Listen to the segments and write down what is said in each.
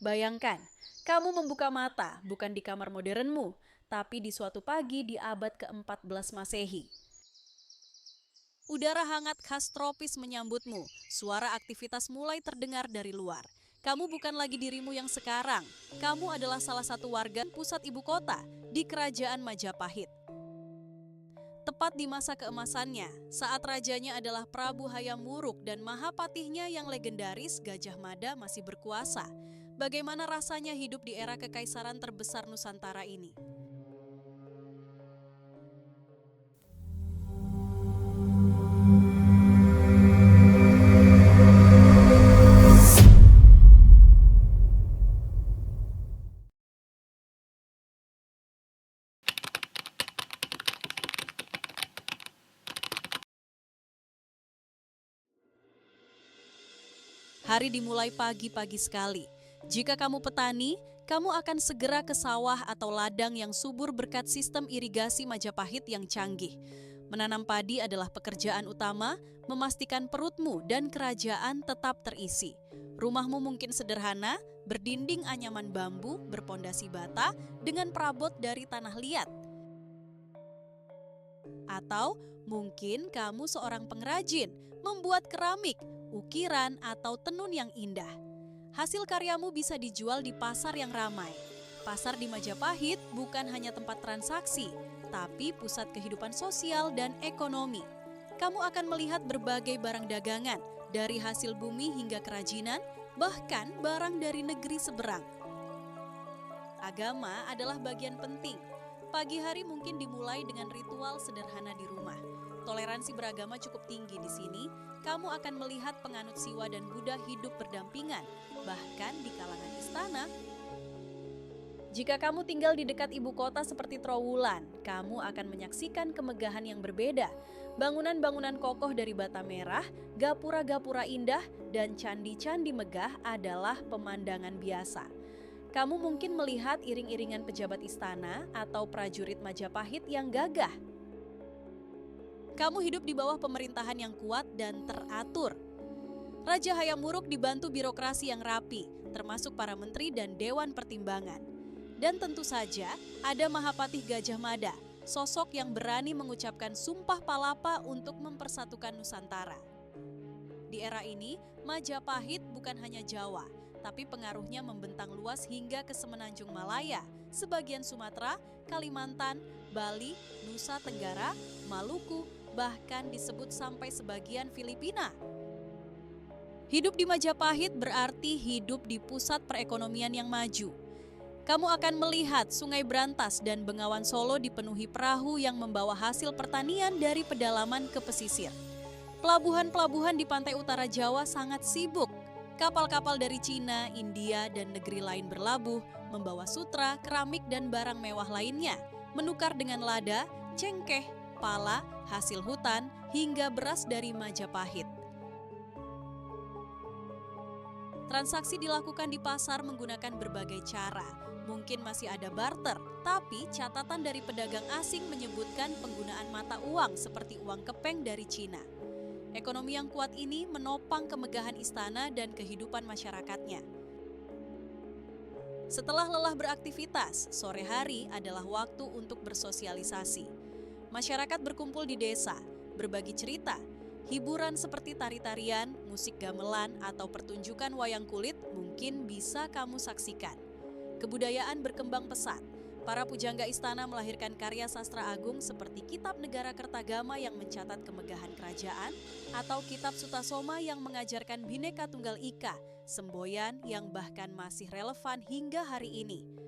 Bayangkan, kamu membuka mata bukan di kamar modernmu, tapi di suatu pagi di abad ke-14 Masehi. Udara hangat khas tropis menyambutmu, suara aktivitas mulai terdengar dari luar. Kamu bukan lagi dirimu yang sekarang, kamu adalah salah satu warga pusat ibu kota di kerajaan Majapahit. Tepat di masa keemasannya, saat rajanya adalah Prabu Hayam Wuruk dan Mahapatihnya yang legendaris Gajah Mada masih berkuasa. Bagaimana rasanya hidup di era kekaisaran terbesar Nusantara ini? Hari dimulai pagi-pagi sekali. Jika kamu petani, kamu akan segera ke sawah atau ladang yang subur berkat sistem irigasi Majapahit yang canggih. Menanam padi adalah pekerjaan utama, memastikan perutmu dan kerajaan tetap terisi. Rumahmu mungkin sederhana, berdinding anyaman bambu, berpondasi bata, dengan perabot dari tanah liat. Atau mungkin kamu seorang pengrajin, membuat keramik, ukiran, atau tenun yang indah. Hasil karyamu bisa dijual di pasar yang ramai. Pasar di Majapahit bukan hanya tempat transaksi, tapi pusat kehidupan sosial dan ekonomi. Kamu akan melihat berbagai barang dagangan, dari hasil bumi hingga kerajinan, bahkan barang dari negeri seberang. Agama adalah bagian penting. Pagi hari mungkin dimulai dengan ritual sederhana di rumah. Toleransi beragama cukup tinggi di sini. Kamu akan melihat penganut Siwa dan Buddha hidup berdampingan, bahkan di kalangan istana. Jika kamu tinggal di dekat ibu kota seperti Trowulan, kamu akan menyaksikan kemegahan yang berbeda. Bangunan-bangunan kokoh dari bata merah, gapura-gapura indah, dan candi-candi megah adalah pemandangan biasa. Kamu mungkin melihat iring-iringan pejabat istana atau prajurit Majapahit yang gagah. Kamu hidup di bawah pemerintahan yang kuat dan teratur. Raja Hayam Wuruk dibantu birokrasi yang rapi, termasuk para menteri dan dewan pertimbangan. Dan tentu saja ada Mahapatih Gajah Mada, sosok yang berani mengucapkan sumpah palapa untuk mempersatukan Nusantara. Di era ini, Majapahit bukan hanya Jawa, tapi pengaruhnya membentang luas hingga ke Semenanjung Malaya, sebagian Sumatera, Kalimantan, Bali, Nusa Tenggara, Maluku, bahkan disebut sampai sebagian Filipina. Hidup di Majapahit berarti hidup di pusat perekonomian yang maju. Kamu akan melihat Sungai Brantas dan Bengawan Solo dipenuhi perahu yang membawa hasil pertanian dari pedalaman ke pesisir. Pelabuhan-pelabuhan di pantai utara Jawa sangat sibuk. Kapal-kapal dari Cina, India, dan negeri lain berlabuh, membawa sutra, keramik, dan barang mewah lainnya, menukar dengan lada, cengkeh, pala, hasil hutan, hingga beras dari Majapahit. Transaksi dilakukan di pasar menggunakan berbagai cara. Mungkin masih ada barter, tapi catatan dari pedagang asing menyebutkan penggunaan mata uang seperti uang kepeng dari Cina. Ekonomi yang kuat ini menopang kemegahan istana dan kehidupan masyarakatnya. Setelah lelah beraktivitas, sore hari adalah waktu untuk bersosialisasi. Masyarakat berkumpul di desa, berbagi cerita, hiburan seperti tari-tarian, musik gamelan, atau pertunjukan wayang kulit mungkin bisa kamu saksikan. Kebudayaan berkembang pesat. Para pujangga istana melahirkan karya sastra agung seperti Kitab Negara Kertagama yang mencatat kemegahan kerajaan atau Kitab Sutasoma yang mengajarkan Bhinneka Tunggal Ika, semboyan yang bahkan masih relevan hingga hari ini.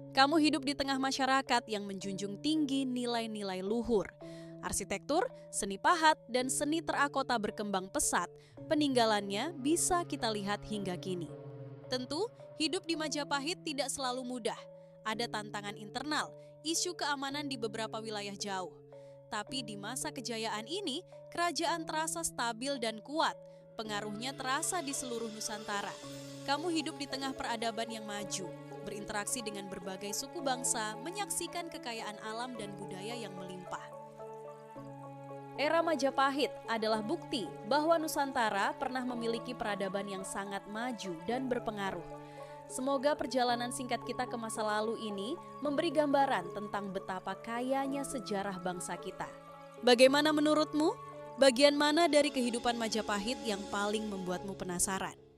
Kamu hidup di tengah masyarakat yang menjunjung tinggi nilai-nilai luhur. Arsitektur, seni pahat, dan seni terakota berkembang pesat, peninggalannya bisa kita lihat hingga kini. Tentu, hidup di Majapahit tidak selalu mudah. Ada tantangan internal, isu keamanan di beberapa wilayah jauh. Tapi di masa kejayaan ini, kerajaan terasa stabil dan kuat. Pengaruhnya terasa di seluruh Nusantara. Kamu hidup di tengah peradaban yang maju, berinteraksi dengan berbagai suku bangsa, menyaksikan kekayaan alam dan budaya yang melimpah. Era Majapahit adalah bukti bahwa Nusantara pernah memiliki peradaban yang sangat maju dan berpengaruh. Semoga perjalanan singkat kita ke masa lalu ini memberi gambaran tentang betapa kayanya sejarah bangsa kita. Bagaimana menurutmu? Bagian mana dari kehidupan Majapahit yang paling membuatmu penasaran?